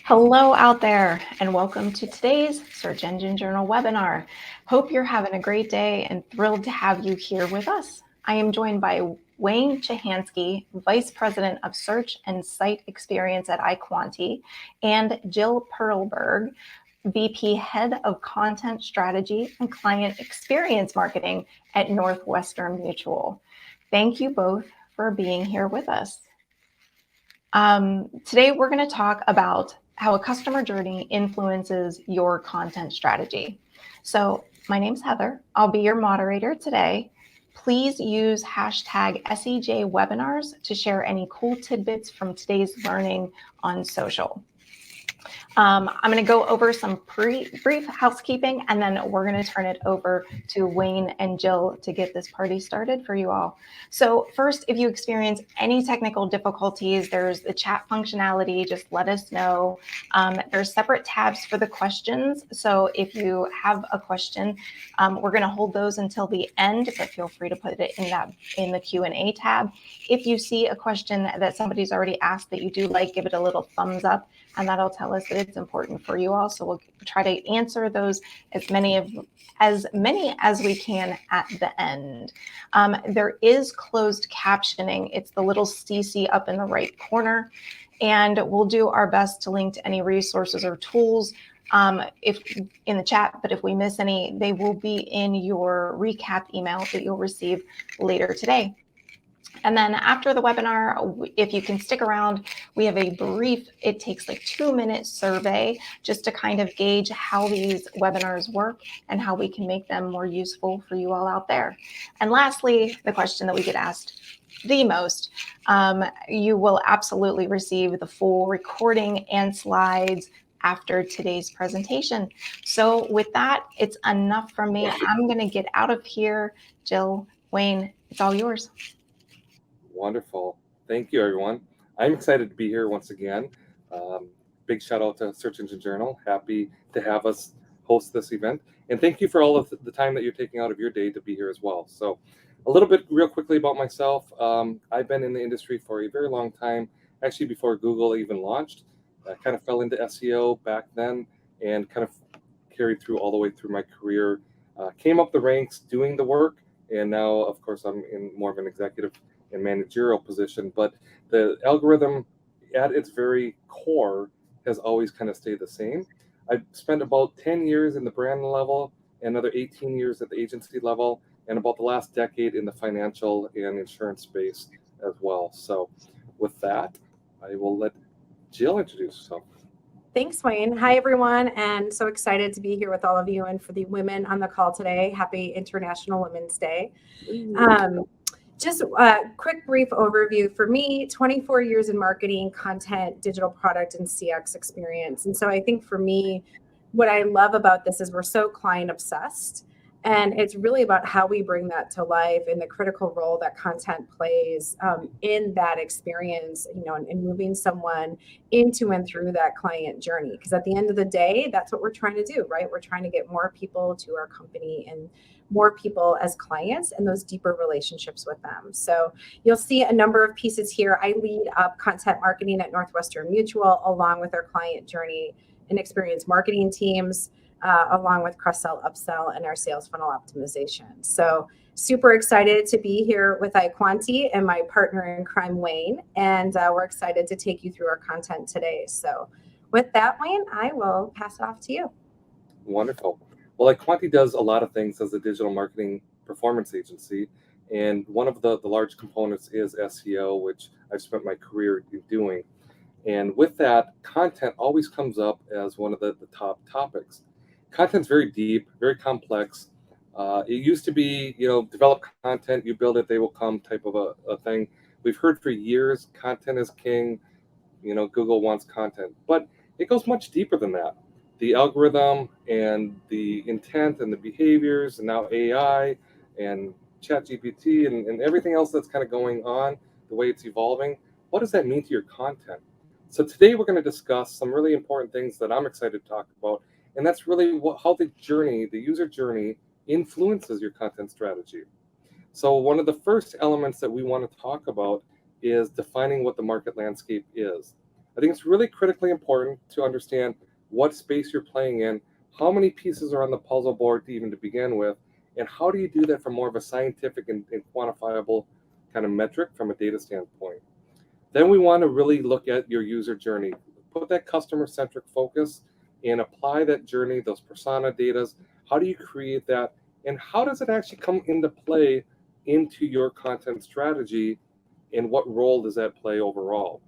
Hello out there, and welcome to today's Search Engine Journal webinar. Hope you're having a great day and thrilled to have you here with us. I am joined by Wayne Chahansky, Vice President of Search and Site Experience at iQuanti, and Jill Perlberg, VP Head of Content Strategy and Client Experience Marketing at Northwestern Mutual. Thank you both for being here with us. Today, we're going to talk about how a customer journey influences your content strategy. So my name's Heather. I'll be your moderator today. Please use hashtag SEJwebinars to share any cool tidbits from today's learning on social. I'm going to go over some brief housekeeping, and then we're going to turn it over to Wayne and Jill to get this party started for you all. So first, if you experience any technical difficulties, there's the chat functionality. Just let us know. There's separate tabs for the questions. So if you have a question, we're going to hold those until the end, but feel free to put it in the Q&A tab. If you see a question that somebody's already asked that you do like, give it a little thumbs up, and that'll tell us that it's important for you all. So we'll try to answer those as many as we can at the end. There is closed captioning. It's the little CC up in the right corner, and we'll do our best to link to any resources or tools if in the chat, but if we miss any, they will be in your recap email that you'll receive later today. And then after the webinar, if you can stick around, we have a brief, it takes like 2-minute survey just to kind of gauge how these webinars work and how we can make them more useful for you all out there. And lastly, the question that we get asked the most, you will absolutely receive the full recording and slides after today's presentation. So with that, it's enough from me. I'm going to get out of here. Jill, Wayne, it's all yours. Wonderful. Thank you, everyone. I'm excited to be here once again. Big shout out to Search Engine Journal. Happy to have us host this event. And thank you for all of the time that you're taking out of your day to be here as well. So a little bit real quickly about myself. I've been in the industry for a very long time, actually before Google even launched. I kind of fell into SEO back then and kind of carried through all the way through my career. Came up the ranks doing the work. And now, of course, I'm in more of an executive and managerial position, but the algorithm at its very core has always kind of stayed the same. I've spent about 10 years in the brand level, another 18 years at the agency level, and about the last decade in the financial and insurance space as well. So with that, I will let Jill introduce herself. Thanks, Wayne. Hi, everyone, and so excited to be here with all of you and for the women on the call today. Happy International Women's Day. Just a quick brief overview for me, 24 years in marketing, content, digital product, and CX experience. And so I think for me, what I love about this is we're so client obsessed. And it's really about how we bring that to life and the critical role that content plays in that experience, and moving someone into and through that client journey. Because at the end of the day, that's what we're trying to do, right? We're trying to get more people to our company and more people as clients and those deeper relationships with them. So you'll see a number of pieces here. I lead up content marketing at Northwestern Mutual, along with our client journey and experience marketing teams, along with cross-sell, upsell, and our sales funnel optimization. So super excited to be here with iQuanti and my partner in crime, Wayne, and we're excited to take you through our content today. So with that, Wayne, I will pass it off to you. Wonderful. Well, iQuanti does a lot of things as a digital marketing performance agency, and one of the large components is SEO, which I've spent my career doing. And with that, content always comes up as one of the top topics. Content's very deep, very complex. It used to be, develop content, you build it, they will come type of a thing. We've heard for years, content is king, Google wants content, but it goes much deeper than that. The algorithm and the intent and the behaviors, and now AI and ChatGPT and everything else that's kind of going on, the way it's evolving, what does that mean to your content? So today we're going to discuss some really important things that I'm excited to talk about, and that's really how the user journey influences your content strategy. So one of the first elements that we want to talk about is defining what the market landscape is. I think it's really critically important to understand what space you're playing in, how many pieces are on the puzzle board to begin with, and how do you do that from more of a scientific and quantifiable kind of metric from a data standpoint. Then we want to really look at your user journey, put that customer-centric focus and apply that journey, those persona datas. How do you create that? And how does it actually come into play into your content strategy? And what role does that play overall?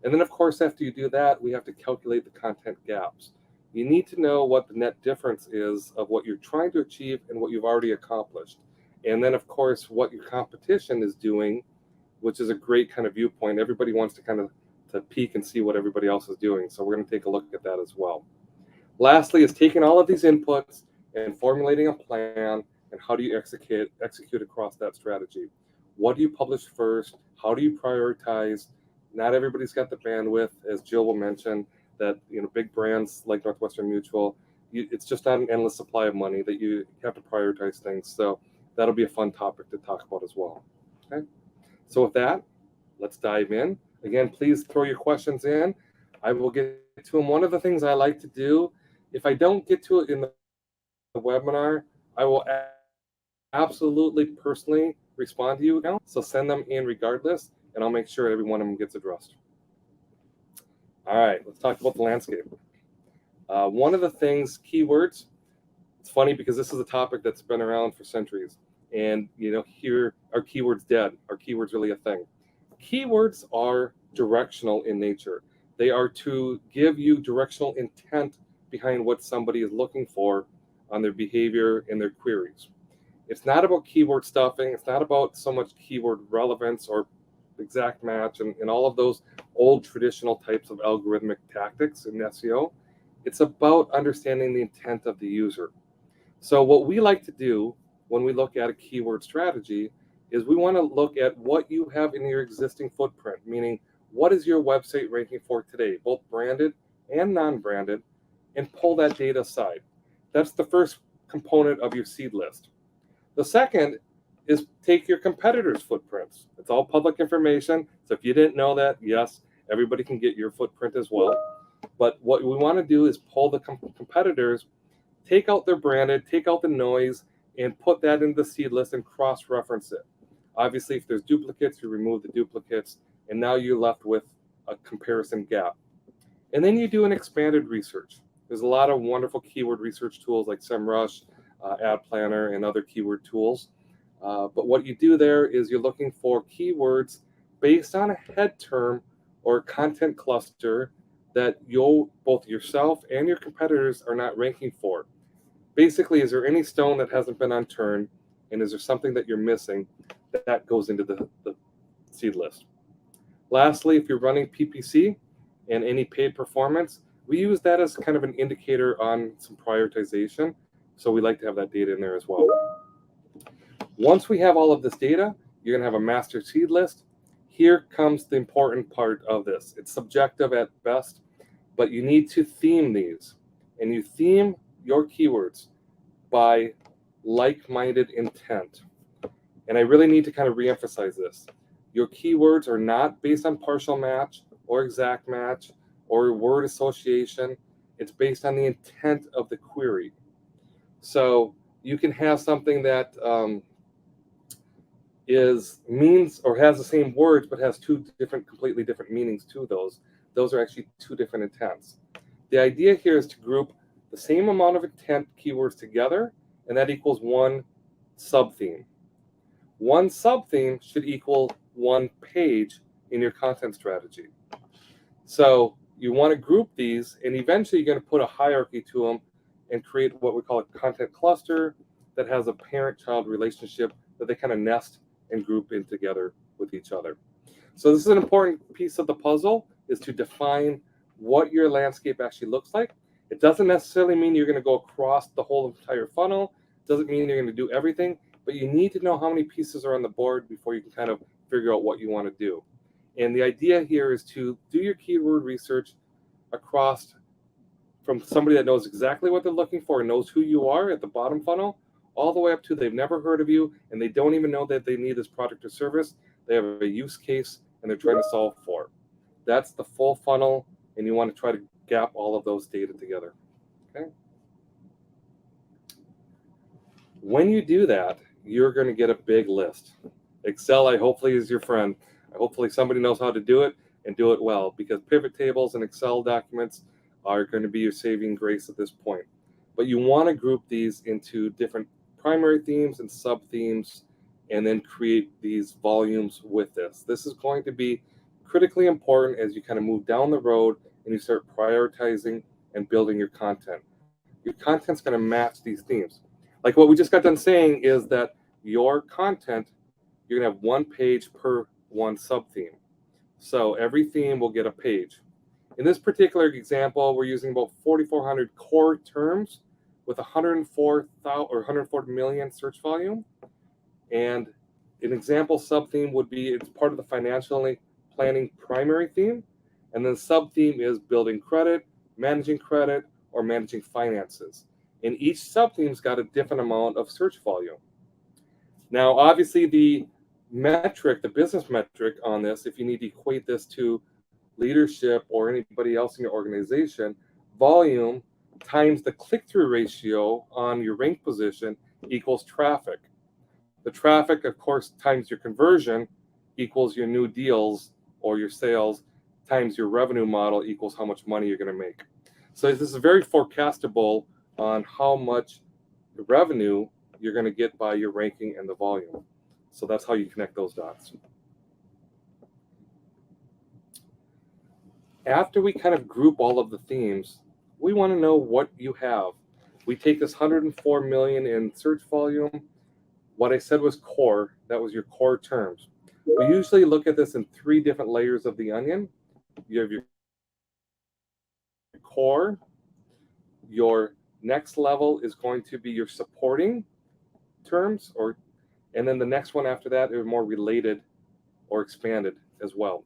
And then, of course, after you do that, we have to calculate the content gaps. You need to know what the net difference is of what you're trying to achieve and what you've already accomplished. And then, of course, what your competition is doing, which is a great kind of viewpoint. Everybody wants to kind of peek and see what everybody else is doing. So we're going to take a look at that as well. Lastly is taking all of these inputs and formulating a plan, and how do you execute across that strategy? What do you publish first? How do you prioritize? Not everybody's got the bandwidth, as Jill will mention, that big brands like Northwestern Mutual, it's just not an endless supply of money, that you have to prioritize things. So that'll be a fun topic to talk about as well. Okay. So with that, let's dive in. Again, please throw your questions in. I will get to them. One of the things I like to do, if I don't get to it in the webinar, I will absolutely personally respond to you now. So send them in regardless, and I'll make sure every one of them gets addressed. All right, let's talk about the landscape. One of the things, keywords, it's funny because this is a topic that's been around for centuries. And here are keywords dead? Are keywords really a thing? Keywords are directional in nature. They are to give you directional intent behind what somebody is looking for on their behavior and their queries. It's not about keyword stuffing. It's not about so much keyword relevance or exact match and all of those old traditional types of algorithmic tactics in SEO. It's about understanding the intent of the user. So what we like to do when we look at a keyword strategy is we want to look at what you have in your existing footprint, meaning what is your website ranking for today, both branded and non-branded, and pull that data aside. That's the first component of your seed list. The second is take your competitors' footprints. It's all public information. So if you didn't know that, yes, everybody can get your footprint as well. But what we want to do is pull the competitors, take out their branded, take out the noise, and put that in the seed list and cross-reference it. Obviously, if there's duplicates, you remove the duplicates, and now you're left with a comparison gap. And then you do an expanded research. There's a lot of wonderful keyword research tools like SEMrush, Ad Planner, and other keyword tools. But what you do there is you're looking for keywords based on a head term or a content cluster that both yourself and your competitors are not ranking for. Basically, is there any stone that hasn't been unturned, and is there something that you're missing that goes into the seed list? Lastly, if you're running PPC and any paid performance, we use that as kind of an indicator on some prioritization. So we like to have that data in there as well. Once we have all of this data, you're going to have a master seed list. Here comes the important part of this. It's subjective at best, but you need to theme these. And you theme your keywords by like-minded intent. And I really need to kind of reemphasize this. Your keywords are not based on partial match or exact match or word association. It's based on the intent of the query. So you can have something that means or has the same words but has two completely different meanings to those. Those are actually two different intents. The idea here is to group the same amount of intent keywords together, and that equals one sub-theme. One sub-theme should equal one page in your content strategy. So you want to group these, and eventually you're going to put a hierarchy to them and create what we call a content cluster that has a parent-child relationship that they kind of nest and group in together with each other. So this is an important piece of the puzzle, is to define what your landscape actually looks like. It doesn't necessarily mean you're going to go across the whole entire funnel. It doesn't mean you're going to do everything, but you need to know how many pieces are on the board before you can kind of figure out what you want to do. And the idea here is to do your keyword research across from somebody that knows exactly what they're looking for and knows who you are at the bottom funnel, all the way up to they've never heard of you and they don't even know that they need this product or service. They have a use case and they're trying to solve for. That's the full funnel, and you want to try to gap all of those data together. Okay. When you do that, you're going to get a big list. Excel, hopefully, is your friend. Hopefully, somebody knows how to do it and do it well, because pivot tables and Excel documents are going to be your saving grace at this point. But you want to group these into different primary themes and sub-themes, and then create these volumes with this. This is going to be critically important as you kind of move down the road and you start prioritizing and building your content. Your content's going to match these themes. Like what we just got done saying is that your content, you're going to have one page per one sub-theme. So every theme will get a page. In this particular example, we're using about 4,400 core terms with 140 million search volume. And an example sub-theme would be, it's part of the financial planning primary theme. And then sub-theme is building credit, managing credit, or managing finances. And each sub-theme's got a different amount of search volume. Now, obviously, the metric, the business metric on this, if you need to equate this to leadership or anybody else in your organization, volume times the click-through ratio on your rank position equals traffic. The traffic, of course, times your conversion equals your new deals or your sales times your revenue model equals how much money you're going to make. So this is very forecastable on how much revenue you're going to get by your ranking and the volume. So that's how you connect those dots. After we kind of group all of the themes, we want to know what you have. We take this 104 million in search volume. What I said was core. That was your core terms. We usually look at this in 3 different layers of the onion. You have your core. Your next level is going to be your supporting terms, and then the next one after that are more related or expanded as well.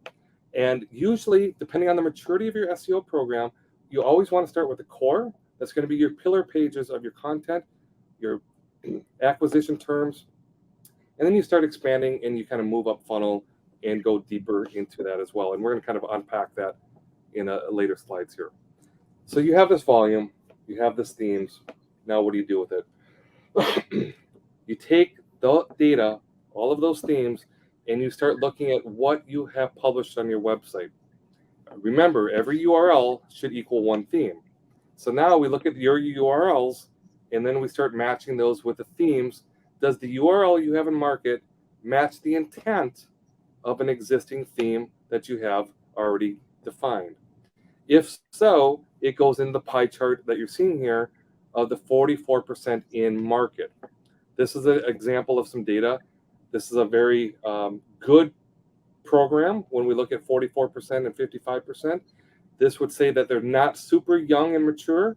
And usually, depending on the maturity of your SEO program, you always want to start with the core. That's going to be your pillar pages of your content, your acquisition terms, and then you start expanding and you kind of move up funnel and go deeper into that as well. And we're going to kind of unpack that in a later slides here. So you have this volume, you have this themes. Now what do you do with it? You take the data, all of those themes, and you start looking at what you have published on your website. Remember, every URL should equal one theme. So now we look at your URLs, and then we start matching those with the themes. Does the URL you have in market match the intent of an existing theme that you have already defined? If so, it goes in the pie chart that you're seeing here of the 44% in market. This is an example of some data. This is a very good program when we look at 44% and 55%. This would say that they're not super young and mature,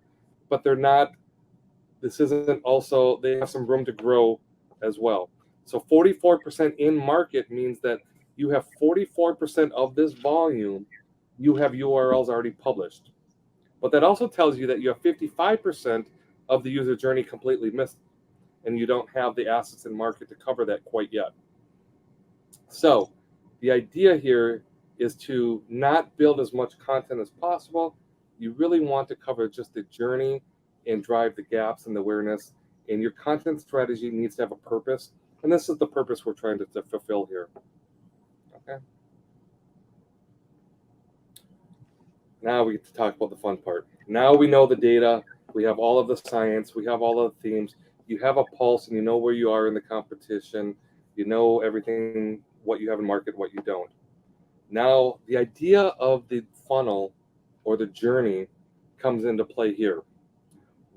but they're not, this isn't also, they have some room to grow as well. So 44% in market means that you have 44% of this volume, you have URLs already published. But that also tells you that you have 55% of the user journey completely missed, and you don't have the assets in market to cover that quite yet. So the idea here is to not build as much content as possible. You really want to cover just the journey and drive the gaps and the awareness. And your content strategy needs to have a purpose. And this is the purpose we're trying to fulfill here. Okay. Now we get to talk about the fun part. Now we know the data. We have all of the science. We have all of the themes. You have a pulse and you know where you are in the competition. You know everything, what you have in market, what you don't. Now, the idea of the funnel or the journey comes into play here.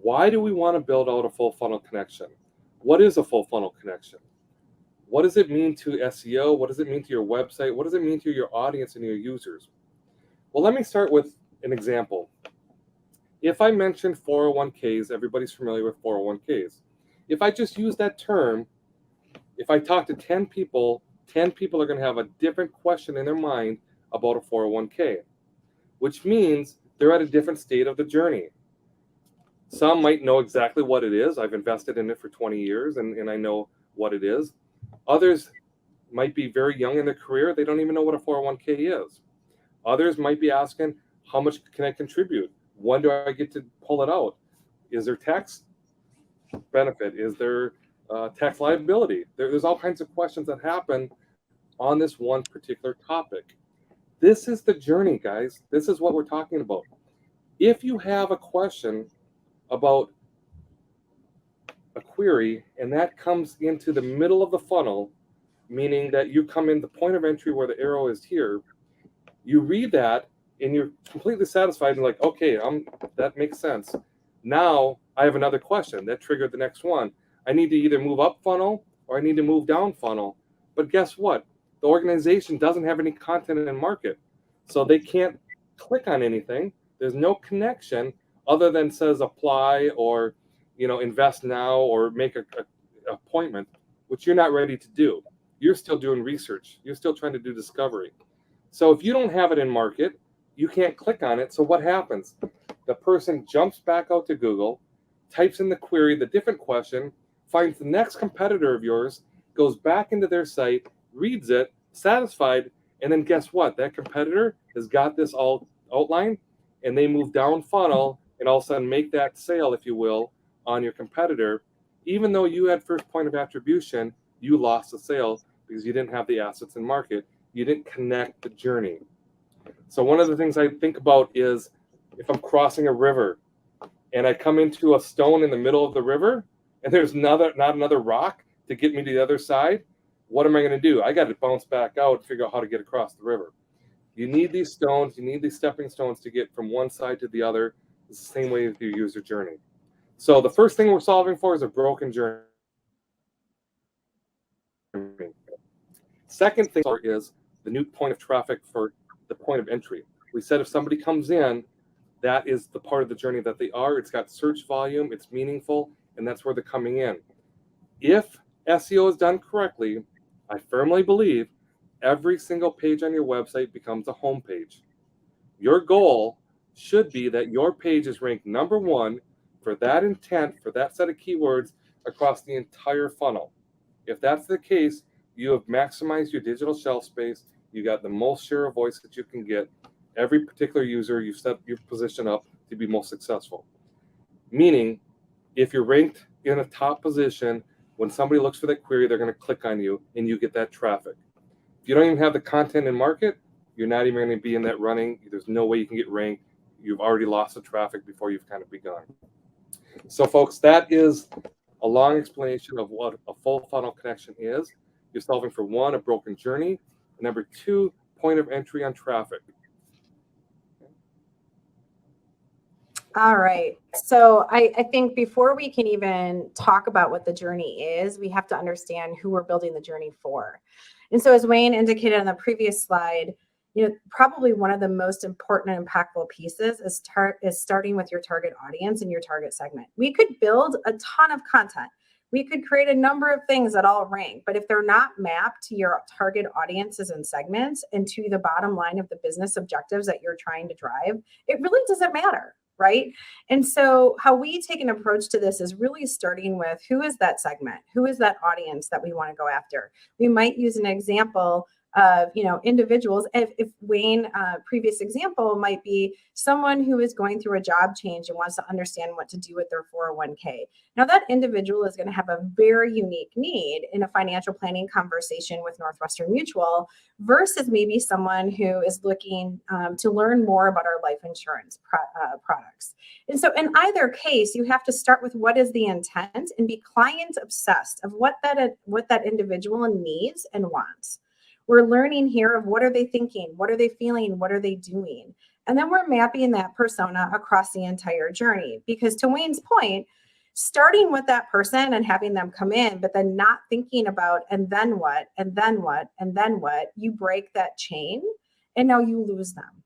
Why do we want to build out a full funnel connection? What is a full funnel connection? What does it mean to SEO? What does it mean to your website? What does it mean to your audience and your users? Well, let me start with an example. If I mention 401ks, everybody's familiar with 401ks. If I just use that term, if I talk to 10 people are going to have a different question in their mind about a 401k, which means they're at a different state of the journey. Some might know exactly what it is. I've invested in it for 20 years and I know what it is. Others might be very young in their career. They don't even know what a 401k is. Others might be asking, how much can I contribute? When do I get to pull it out? Is there tax benefit? Is there tax liability? There's all kinds of questions that happen on this one particular topic. This is the journey, guys. This is what we're talking about. If you have a question about a query and that comes into the middle of the funnel, meaning that you come in the point of entry where the arrow is here, you read that and you're completely satisfied and like, okay, that makes sense. Now I have another question that triggered the next one. I need to either move up funnel or I need to move down funnel. But guess what? The organization doesn't have any content in market. So they can't click on anything. There's no connection other than says apply or invest now or make a appointment, which you're not ready to do. You're still doing research. You're still trying to do discovery. So if you don't have it in market, you can't click on it. So what happens? The person jumps back out to Google, types in the query, the different question, finds the next competitor of yours, goes back into their site, reads it, satisfied, and then guess what? That competitor has got this all outlined, and they move down funnel and all of a sudden make that sale, if you will, on your competitor. Even though you had first point of attribution, you lost the sale because you didn't have the assets in market. You didn't connect the journey. So one of the things I think about is if I'm crossing a river and I come into a stone in the middle of the river and there's not another rock to get me to the other side, what am I going to do? I got to bounce back out and figure out how to get across the river. You need these stones. You need these stepping stones to get from one side to the other. It's the same way with your user journey. So the first thing we're solving for is a broken journey. Second thing is the new point of traffic for the point of entry. We said if somebody comes in, that is the part of the journey that they are. It's got search volume, it's meaningful, and that's where they're coming in. If SEO is done correctly, I firmly believe every single page on your website becomes a home page. Your goal should be that your page is ranked number one for that intent, for that set of keywords across the entire funnel. If that's the case, you have maximized your digital shelf space. You got the most share of voice that you can get. Every particular user, you've set your position up to be most successful. Meaning, if you're ranked in a top position, when somebody looks for that query, they're going to click on you and you get that traffic. If you don't even have the content in market, you're not even going to be in that running. There's no way you can get ranked. You've already lost the traffic before you've kind of begun. So folks, that is a long explanation of what a full funnel connection is. You're solving for one, a broken journey. Number two, point of entry on traffic. All right. So I think before we can even talk about what the journey is, we have to understand who we're building the journey for. And so as Wayne indicated on the previous slide, probably one of the most important and impactful pieces is starting with your target audience and your target segment. We could build a ton of content. We could create a number of things that all rank, but if they're not mapped to your target audiences and segments and to the bottom line of the business objectives that you're trying to drive, it really doesn't matter, right? And so how we take an approach to this is really starting with who is that segment? Who is that audience that we want to go after? We might use an example of, individuals. If Wayne, previous example might be someone who is going through a job change and wants to understand what to do with their 401k. Now that individual is going to have a very unique need in a financial planning conversation with Northwestern Mutual versus maybe someone who is looking to learn more about our life insurance products. And so in either case, you have to start with what is the intent and be client obsessed of what that individual needs and wants. We're learning here of what are they thinking, what are they feeling, what are they doing? And then we're mapping that persona across the entire journey. Because to Wayne's point, starting with that person and having them come in, but then not thinking about, and then what, and then what, and then what, you break that chain and now you lose them.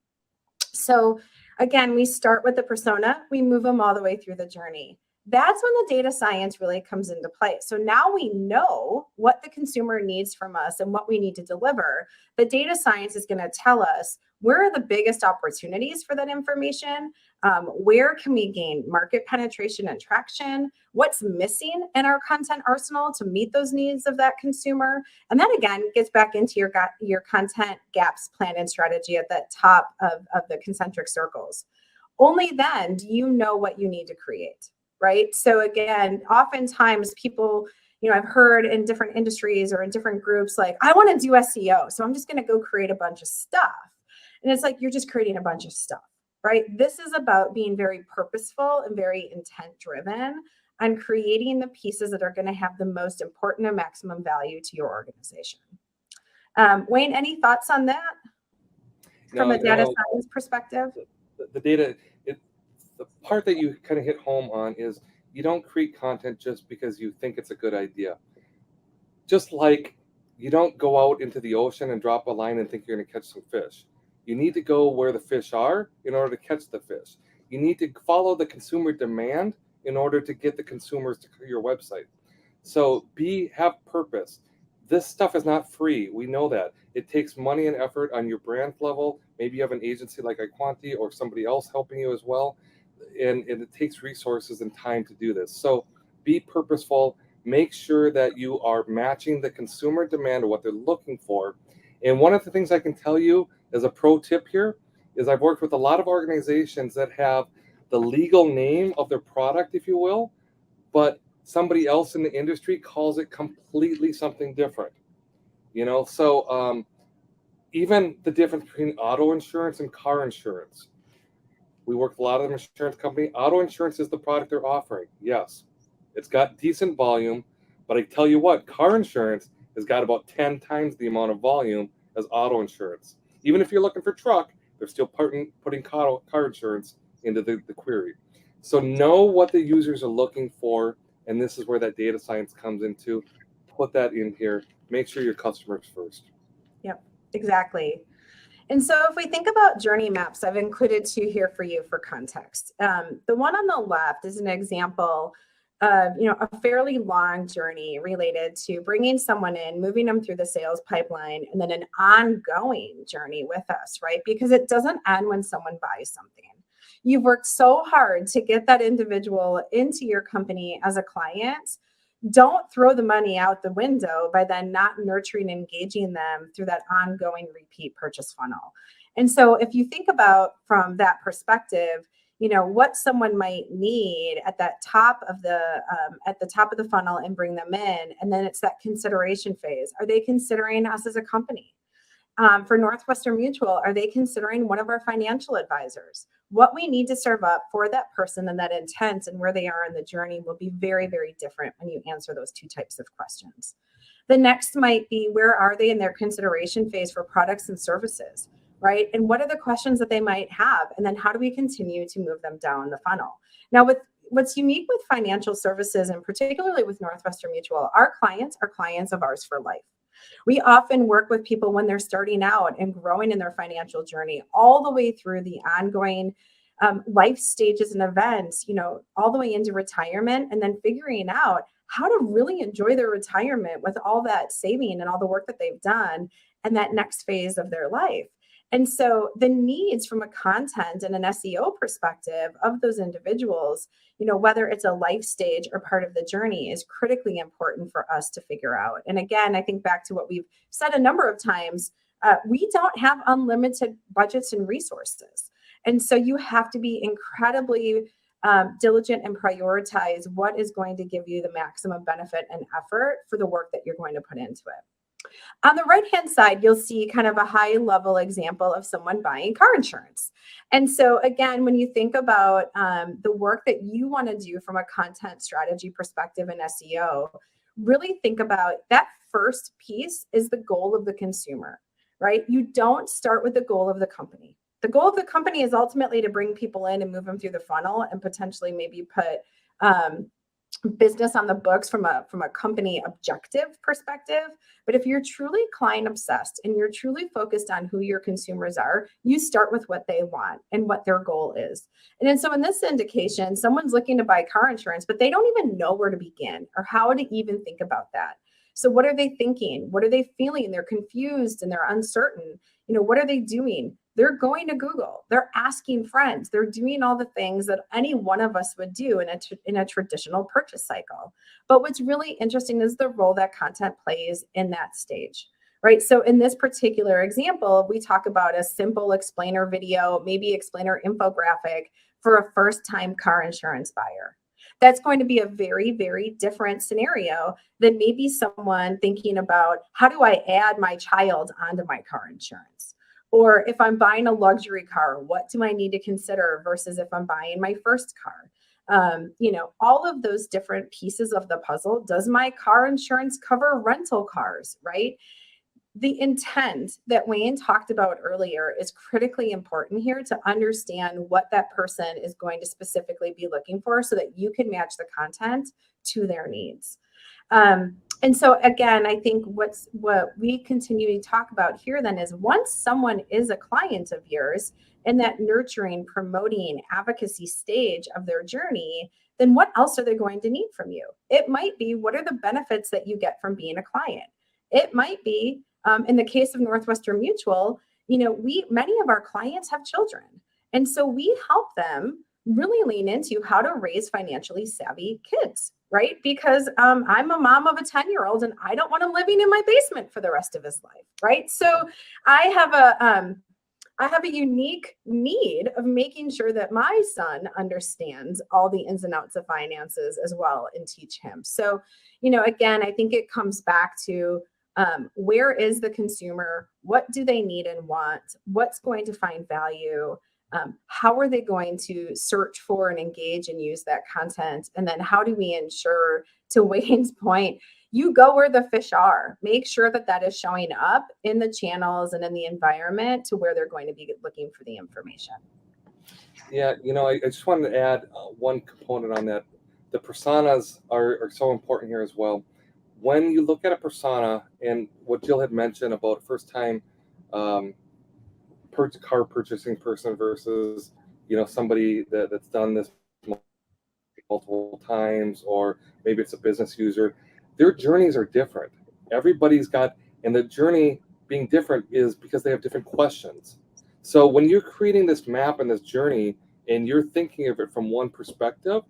So again, we start with the persona, we move them all the way through the journey. That's when the data science really comes into play. So now we know what the consumer needs from us and what we need to deliver. The data science is going to tell us where are the biggest opportunities for that information? Where can we gain market penetration and traction? What's missing in our content arsenal to meet those needs of that consumer? And that again gets back into your content gaps plan and strategy at the top of the concentric circles. Only then do you know what you need to create, right? So again, oftentimes people, I've heard in different industries or in different groups, like, I want to do SEO, so I'm just going to go create a bunch of stuff. And it's like, you're just creating a bunch of stuff, right? This is about being very purposeful and very intent driven on creating the pieces that are going to have the most important and maximum value to your organization. Wayne, any thoughts on that from a data science perspective? The data, the part that you kind of hit home on is you don't create content just because you think it's a good idea. Just like you don't go out into the ocean and drop a line and think you're going to catch some fish. You need to go where the fish are in order to catch the fish. You need to follow the consumer demand in order to get the consumers to your website. So have purpose. This stuff is not free. We know that. It takes money and effort on your brand level. Maybe you have an agency like iQuanti or somebody else helping you as well. And it takes resources and time to do this. So be purposeful. Make sure that you are matching the consumer demand to what they're looking for. And one of the things I can tell you as a pro tip here is I've worked with a lot of organizations that have the legal name of their product, if you will, but somebody else in the industry calls it completely something different. So even the difference between auto insurance and car insurance. We work with a lot of them insurance company. Auto insurance is the product they're offering. Yes, it's got decent volume, but I tell you what, car insurance has got about 10 times the amount of volume as auto insurance. Even if you're looking for truck, they're still putting car insurance into the query. So know what the users are looking for, and this is where that data science comes into. Put that in here. Make sure your customers first. Yep, exactly. And so if we think about journey maps, I've included two here for you for context. The one on the left is an example of, a fairly long journey related to bringing someone in, moving them through the sales pipeline, and then an ongoing journey with us, right? Because it doesn't end when someone buys something. You've worked so hard to get that individual into your company as a client. Don't throw the money out the window by then not nurturing and engaging them through that ongoing repeat purchase funnel. And so if you think about from that perspective, what someone might need at that top of the funnel and bring them in, and then it's that consideration phase. Are they considering us as a company? For Northwestern Mutual, are they considering one of our financial advisors? What we need to serve up for that person and that intent and where they are in the journey will be very, very different when you answer those two types of questions. The next might be, where are they in their consideration phase for products and services, right? And what are the questions that they might have? And then how do we continue to move them down the funnel? Now, what's unique with financial services, and particularly with Northwestern Mutual, our clients are clients of ours for life. We often work with people when they're starting out and growing in their financial journey, all the way through the ongoing life stages and events, all the way into retirement, and then figuring out how to really enjoy their retirement with all that saving and all the work that they've done and that next phase of their life. And so the needs from a content and an SEO perspective of those individuals, whether it's a life stage or part of the journey, is critically important for us to figure out. And again, I think back to what we've said a number of times, we don't have unlimited budgets and resources. And so you have to be incredibly diligent and prioritize what is going to give you the maximum benefit and effort for the work that you're going to put into it. On the right-hand side, you'll see kind of a high-level example of someone buying car insurance. And so again, when you think about the work that you want to do from a content strategy perspective in SEO, really think about that first piece is the goal of the consumer, right? You don't start with the goal of the company. The goal of the company is ultimately to bring people in and move them through the funnel and potentially maybe put business on the books from a company objective perspective. But if you're truly client obsessed and you're truly focused on who your consumers are, you start with what they want and what their goal is. And then so in this indication, someone's looking to buy car insurance, but they don't even know where to begin or how to even think about that. So what are they thinking? What are they feeling? They're confused and they're uncertain. What are they doing? They're going to Google, they're asking friends, they're doing all the things that any one of us would do in a traditional purchase cycle. But what's really interesting is the role that content plays in that stage, right? So in this particular example, we talk about a simple explainer video, maybe explainer infographic for a first-time car insurance buyer. That's going to be a very, very different scenario than maybe someone thinking about, how do I add my child onto my car insurance? Or if I'm buying a luxury car, what do I need to consider versus if I'm buying my first car? All of those different pieces of the puzzle. Does my car insurance cover rental cars, right? The intent that Wayne talked about earlier is critically important here to understand what that person is going to specifically be looking for so that you can match the content to their needs. And so again, I think what we continue to talk about here then is, once someone is a client of yours in that nurturing, promoting, advocacy stage of their journey, then what else are they going to need from you? It might be, what are the benefits that you get from being a client? It might be, in the case of Northwestern Mutual, many of our clients have children. And so we help them really lean into how to raise financially savvy kids, right? Because I'm a mom of a 10-year-old and I don't want him living in my basement for the rest of his life, right? So I have a unique need of making sure that my son understands all the ins and outs of finances as well and teach him. So, again, I think it comes back to where is the consumer? What do they need and want? What's going to find value? How are they going to search for and engage and use that content? And then how do we ensure, to Wayne's point, you go where the fish are. Make sure that that is showing up in the channels and in the environment to where they're going to be looking for the information. Yeah, I just wanted to add one component on that. The personas are so important here as well. When you look at a persona, and what Jill had mentioned about first-time car purchasing person versus somebody that's done this multiple times, or maybe it's a business user, their journeys are different. Everybody's got, and the journey being different is because they have different questions. So when you're creating this map and this journey and you're thinking of it from one perspective,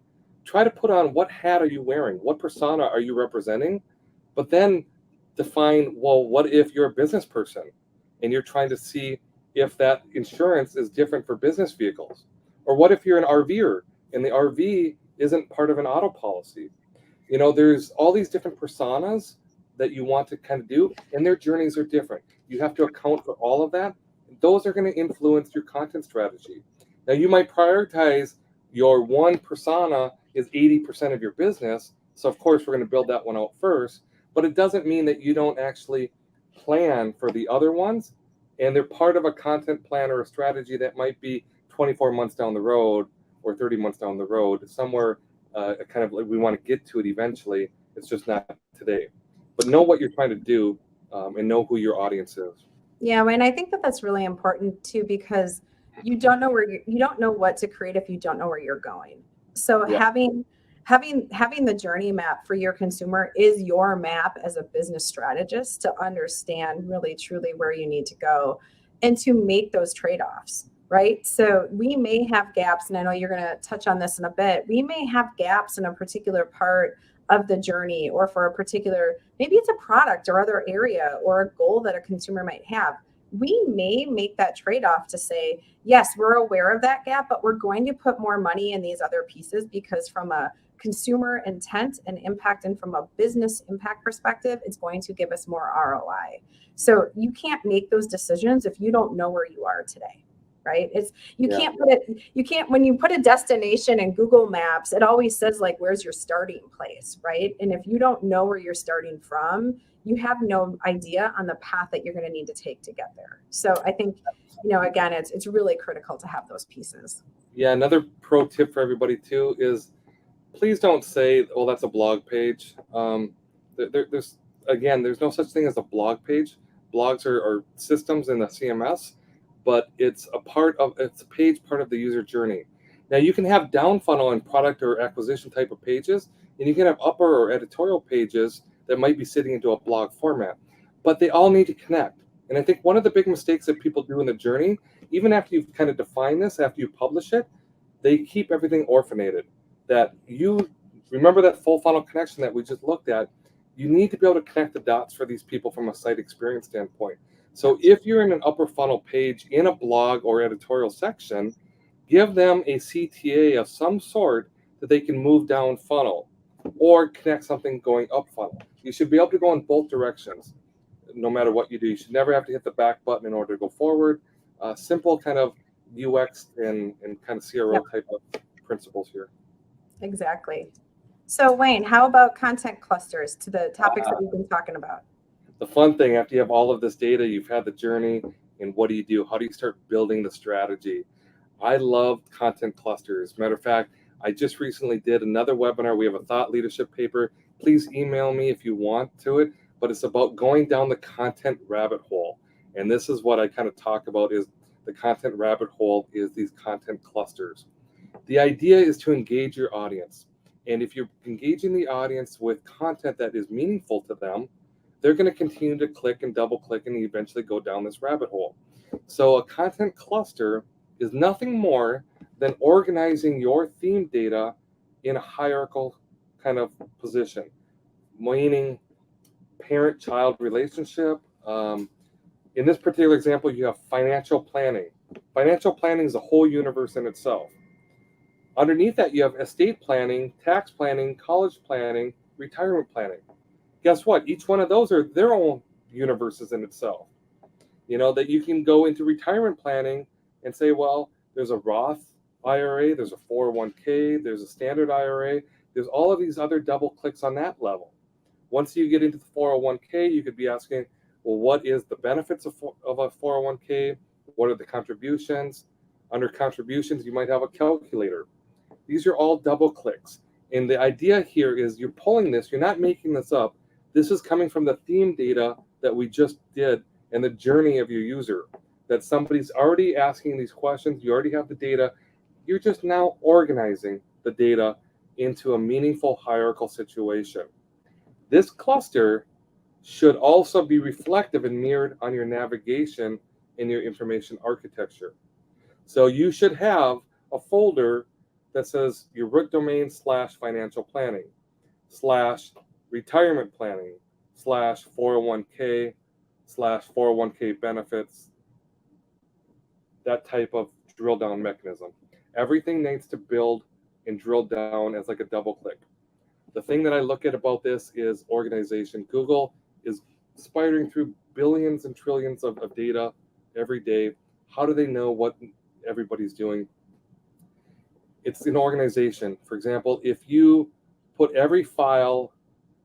try to put on, what hat are you wearing? What persona are you representing? But then define, well, what if you're a business person and you're trying to see if that insurance is different for business vehicles? Or what if you're an RVer and the RV isn't part of an auto policy? There's all these different personas that you want to kind of do, and their journeys are different. You have to account for all of that. Those are going to influence your content strategy. Now, you might prioritize your one persona is 80% of your business. So of course, we're going to build that one out first, but it doesn't mean that you don't actually plan for the other ones. And they're part of a content plan or a strategy that might be 24 months down the road or 30 months down the road, somewhere kind of like we want to get to it eventually. It's just not today. But know what you're trying to do and know who your audience is. Yeah, and I think that that's really important too, because you don't know you don't know what to create if you don't know where you're going. So Yeah. having the journey map for your consumer is your map as a business strategist to understand really truly where you need to go and to make those trade-offs, right? So we may have gaps, and I know you're going to touch on this in a bit. We may have gaps in a particular part of the journey, or for a particular, maybe it's a product or other area or a goal that a consumer might have. We may make that trade-off to say, yes, we're aware of that gap, but we're going to put more money in these other pieces because from a consumer intent and impact and from a business impact perspective, it's going to give us more ROI. So you can't make those decisions if you don't know where you are today, right? You can't, when you put a destination in Google Maps, it always says like, where's your starting place, right? And if you don't know where you're starting from, you have no idea on the path that you're going to need to take to get there. So I think, again, it's really critical to have those pieces. Yeah, another pro tip for everybody too is, please don't say, oh, that's a blog page. There's no such thing as a blog page. Blogs are systems in the CMS, but it's a page part of the user journey. Now you can have down funnel and product or acquisition type of pages, and you can have upper or editorial pages that might be sitting into a blog format, but they all need to connect. And I think one of the big mistakes that people do in the journey even after you've kind of defined this, after you publish it, they keep everything orphanated. That you remember that full funnel connection that we just looked at. You need to be able to connect the dots for these people from a site experience standpoint. So if you're in an upper funnel page in a blog or editorial section, give them a CTA of some sort that they can move down funnel or connect something going up funnel. You should be able to go in both directions no matter what you do. You should never have to hit the back button in order to go forward. Simple kind of UX and kind of CRO type of principles here. Exactly. So Wayne, how about content clusters to the topics that we've been talking about? The fun thing, after you have all of this data, you've had the journey, and what do you do? How do you start building the strategy? I love content clusters. Matter of fact, I just recently did another webinar. We have a thought leadership paper. Please email me if you want to it, but it's about going down the content rabbit hole. And this is what I kind of talk about is the content rabbit hole is these content clusters. The idea is to engage your audience. And if you're engaging the audience with content that is meaningful to them, they're going to continue to click and double click and eventually go down this rabbit hole. So a content cluster is nothing more than organizing your theme data in a hierarchical kind of position, meaning parent-child relationship. In this particular example, you have financial planning. Financial planning is a whole universe in itself. Underneath that, you have estate planning, tax planning, college planning, retirement planning. Guess what? Each one of those are their own universes in itself. You know, that you can go into retirement planning and say, well, there's a Roth IRA, there's a 401k, there's a standard IRA, there's all of these other double clicks on that level. Once you get into the 401k, you could be asking, well, what is the benefits of a 401k? What are the contributions? Under contributions, you might have a calculator. These are all double clicks. And the idea here is you're pulling this, you're not making this up. This is coming from the theme data that we just did and the journey of your user. That somebody's already asking these questions, you already have the data, you're just now organizing the data into a meaningful hierarchical situation. This cluster should also be reflective and mirrored on your navigation in your information architecture. So you should have a folder that says your root domain / financial planning / retirement planning / 401k / 401k benefits, that type of drill down mechanism. Everything needs to build and drill down as like a double click. The thing that I look at about this is organization. Google is spidering through billions and trillions of data every day. How do they know what everybody's doing? It's an organization. For example, if you put every file,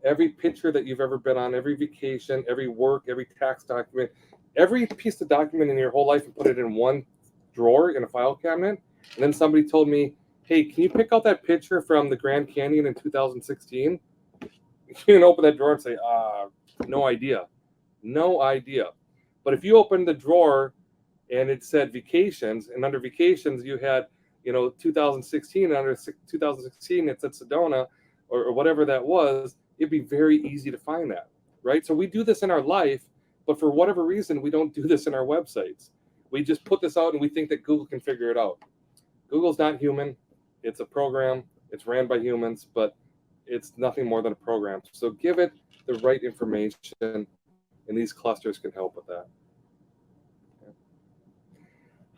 every picture that you've ever been on, every vacation, every work, every tax document, every piece of document in your whole life and put it in one drawer in a file cabinet, and then somebody told me, hey, can you pick out that picture from the Grand Canyon in 2016? You can open that drawer and say, no idea. No idea. But if you open the drawer and it said vacations, and under vacations you had, 2016, and under 2016 it said Sedona or whatever that was, it'd be very easy to find that, right? So we do this in our life, but for whatever reason, we don't do this in our websites. We just put this out and we think that Google can figure it out. Google's not human. It's a program. It's ran by humans, but it's nothing more than a program. So give it the right information, and these clusters can help with that.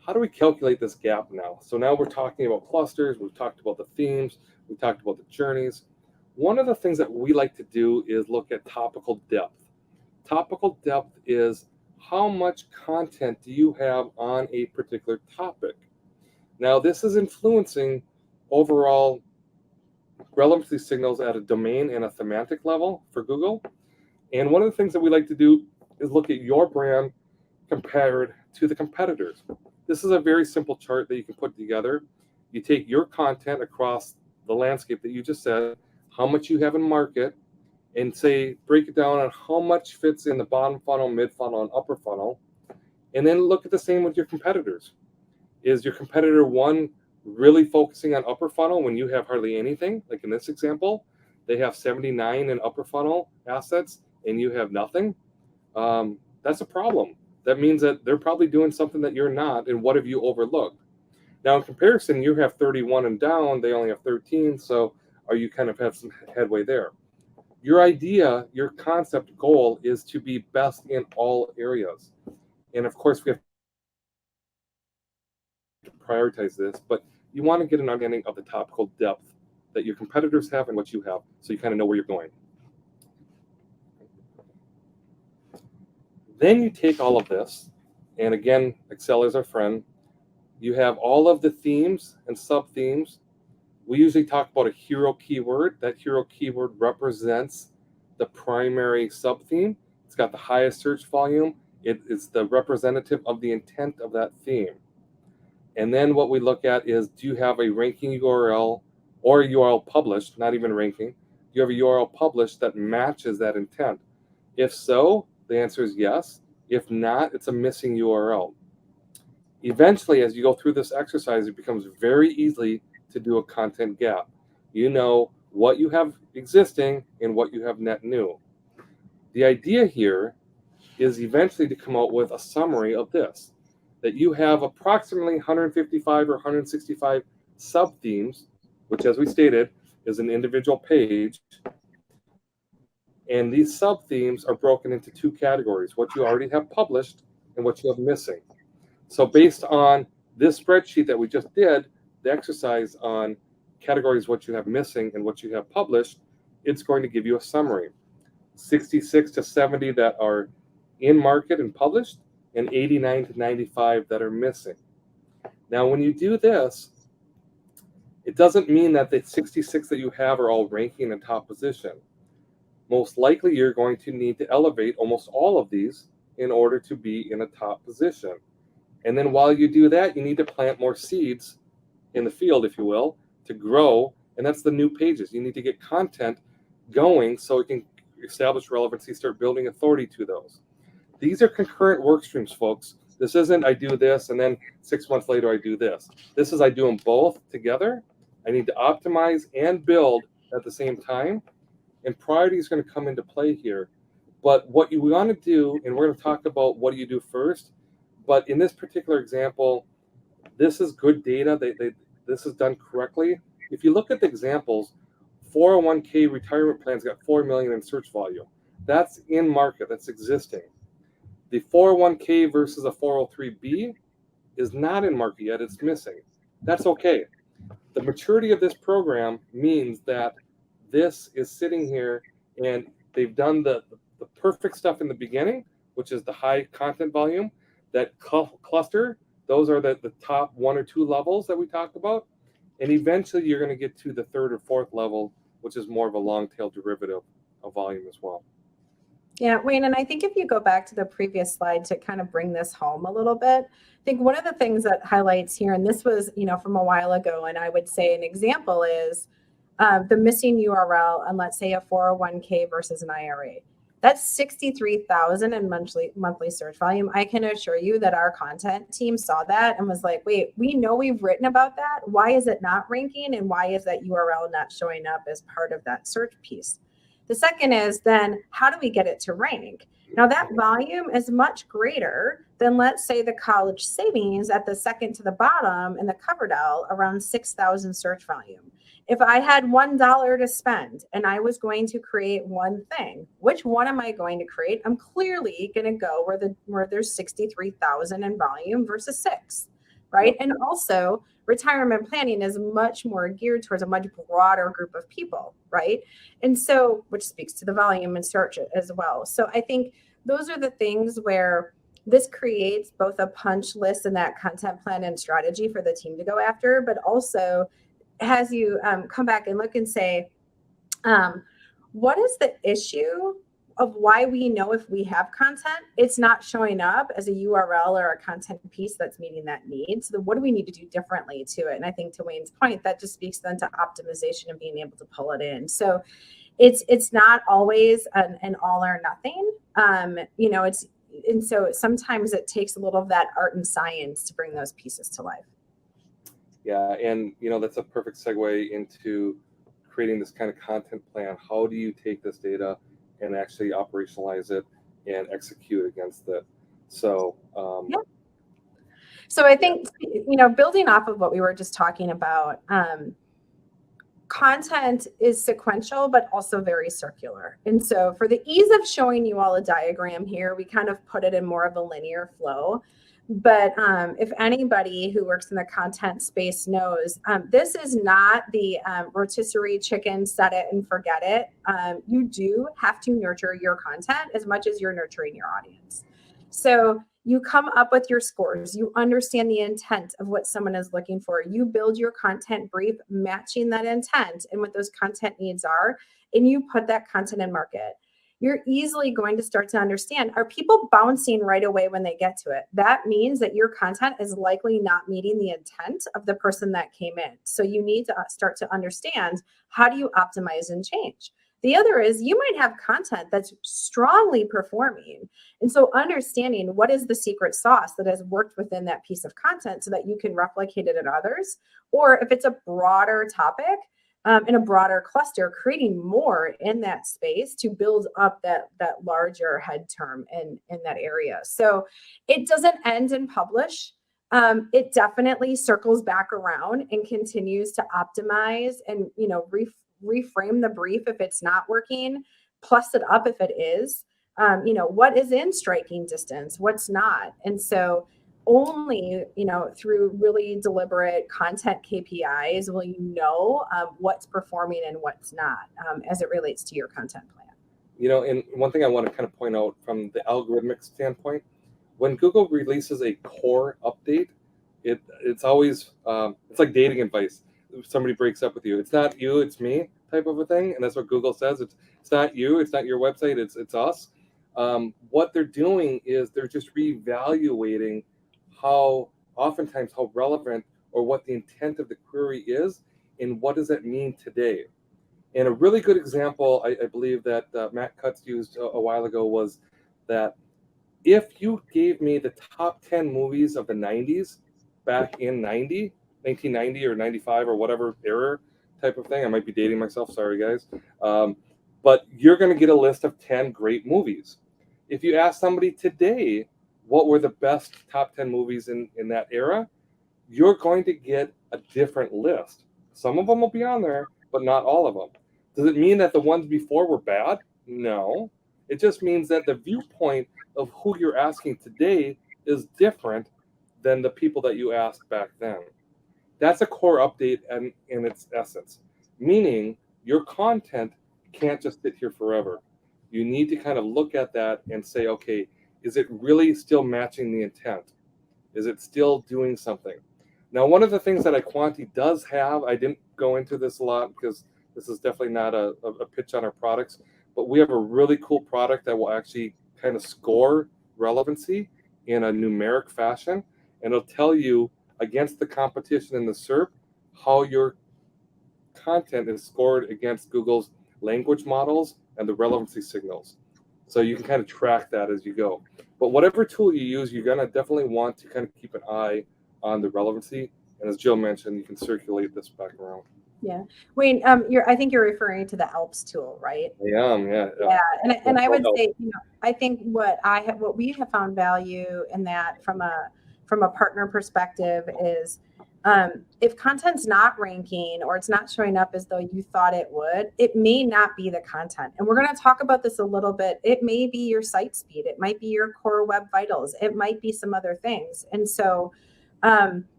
How do we calculate this gap now? So now we're talking about clusters. We've talked about the themes. We've talked about the journeys. One of the things that we like to do is look at topical depth. Topical depth is how much content do you have on a particular topic? Now, this is influencing overall relevancy signals at a domain and a thematic level for Google. And one of the things that we like to do is look at your brand compared to the competitors. This is a very simple chart that you can put together. You take your content across the landscape that you just said, how much you have in market, and say, break it down on how much fits in the bottom funnel, mid funnel, and upper funnel. And then look at the same with your competitors. Is your competitor one really focusing on upper funnel when you have hardly anything? Like in this example, they have 79 in upper funnel assets and you have nothing. That's a problem. that means that they're probably doing something that you're not, and what have you overlooked? Now, in comparison, you have 31 and down, they only have 13, so you kind of have some headway there. Your idea, your concept goal is to be best in all areas. And of course, we have to prioritize this, but you want to get an understanding of the topical depth that your competitors have and what you have, so you kind of know where you're going. Then you take all of this, and again, Excel is our friend. You have all of the themes and sub-themes. We usually talk about a hero keyword. That hero keyword represents the primary sub-theme. It's got the highest search volume. It is the representative of the intent of that theme. And then what we look at is, do you have a ranking URL or a URL published, not even ranking? Do you have a URL published that matches that intent? If so, the answer is yes. If not, it's a missing URL. Eventually, as you go through this exercise, it becomes very easy to do a content gap. You know what you have existing and what you have net new. The idea here is eventually to come out with a summary of this, that you have approximately 155 or 165 sub-themes, which, as we stated, is an individual page. And these sub-themes are broken into two categories, what you already have published and what you have missing. So based on this spreadsheet that we just did, the exercise on categories, what you have missing and what you have published, it's going to give you a summary. 66 to 70 that are in market and published, and 89 to 95 that are missing. Now, when you do this, it doesn't mean that the 66 that you have are all ranking in top position. Most likely, you're going to need to elevate almost all of these in order to be in a top position. And then while you do that, you need to plant more seeds in the field, if you will, to grow. And that's the new pages. You need to get content going so it can establish relevancy, start building authority to those. These are concurrent work streams, folks. This isn't I do this and then 6 months later I do this. This is I do them both together. I need to optimize and build at the same time. And priority is going to come into play here. But what you want to do, and we're going to talk about what do you do first, but in this particular example, this is good data. This is done correctly. If you look at the examples, 401k retirement plans got 4 million in search volume. That's in market, that's existing. The 401k versus a 403b is not in market yet, it's missing. That's okay. The maturity of this program means that this is sitting here and they've done the perfect stuff in the beginning, which is the high content volume, that cluster. Those are the top 1 or 2 levels that we talked about. And eventually you're going to get to the 3rd or 4th level, which is more of a long tail derivative of volume as well. Yeah, Wayne, and I think if you go back to the previous slide to kind of bring this home a little bit, I think one of the things that highlights here, and this was, from a while ago, and I would say an example is the missing URL on, let's say, a 401k versus an IRA. That's 63,000 in monthly search volume. I can assure you that our content team saw that and was like, wait, we know we've written about that. Why is it not ranking? And why is that URL not showing up as part of that search piece? The second is then how do we get it to rank? Now that volume is much greater than, let's say, the college savings at the second to the bottom in the cover del around 6,000 search volume. If I had $1 to spend and I was going to create one thing, which one am I going to create? I'm clearly going to go where there's 63,000 in volume versus 6, right? And also retirement planning is much more geared towards a much broader group of people, right? And so, which speaks to the volume and search as well. So I think those are the things where this creates both a punch list and that content plan and strategy for the team to go after, but also has you come back and look and say, what is the issue of why we know if we have content, it's not showing up as a URL or a content piece that's meeting that need. So then what do we need to do differently to it? And I think to Wayne's point, that just speaks then to optimization and being able to pull it in. So it's not always an all or nothing. And so sometimes it takes a little of that art and science to bring those pieces to life. Yeah, and that's a perfect segue into creating this kind of content plan. How do you take this data and actually operationalize it and execute against it? So, Yeah. So I think, building off of what we were just talking about, content is sequential, but also very circular. And so for the ease of showing you all a diagram here, we kind of put it in more of a linear flow. But if anybody who works in the content space knows, this is not the rotisserie chicken, set it and forget it. You do have to nurture your content as much as you're nurturing your audience. So you come up with your scores, you understand the intent of what someone is looking for, you build your content brief matching that intent and what those content needs are, and you put that content in market. You're easily going to start to understand, are people bouncing right away when they get to it? That means that your content is likely not meeting the intent of the person that came in. So you need to start to understand, how do you optimize and change? The other is, you might have content that's strongly performing. And so understanding what is the secret sauce that has worked within that piece of content so that you can replicate it in others. Or if it's a broader topic, in a broader cluster, creating more in that space to build up that larger head term in that area. So it doesn't end and publish. It definitely circles back around and continues to optimize and reframe the brief if it's not working, plus it up if it is. What is in striking distance, what's not. And so only through really deliberate content KPIs will you know what's performing and what's not as it relates to your content plan. And one thing I want to kind of point out from the algorithmic standpoint, when Google releases a core update, it's always it's like dating advice. If somebody breaks up with you, it's not you, it's me type of a thing, and that's what Google says. It's not you, it's not your website, it's us. What they're doing is they're just reevaluating how relevant or what the intent of the query is, and what does that mean today. And a really good example, I believe that Matt Cutts used a while ago, was that if you gave me the top 10 movies of the 90s back in 1990 or 95 or whatever era type of thing, I might be dating myself, sorry guys, but you're going to get a list of 10 great movies. If you ask somebody today what were the best top 10 movies in that era, you're going to get a different list. Some of them will be on there, but not all of them. Does it mean that the ones before were bad? No. It just means that the viewpoint of who you're asking today is different than the people that you asked back then. That's a core update in its essence, meaning your content can't just sit here forever. You need to kind of look at that and say, okay, is it really still matching the intent? Is it still doing something? Now, one of the things that iQuanti does have, I didn't go into this a lot because this is definitely not a pitch on our products, but we have a really cool product that will actually kind of score relevancy in a numeric fashion, and it'll tell you against the competition in the SERP how your content is scored against Google's language models and the relevancy signals. So you can kind of track that as you go. But whatever tool you use, you're going to definitely want to kind of keep an eye on the relevancy. And as Jill mentioned, you can circulate this back around. Yeah, Wayne, I think you're referring to the ALPS tool, right? I am, yeah. Yeah, and I would say, I think what we have found value in that from a partner perspective is, if content's not ranking or it's not showing up as though you thought it would, it may not be the content. And we're going to talk about this a little bit. It may be your site speed. It might be your core web vitals. It might be some other things. And so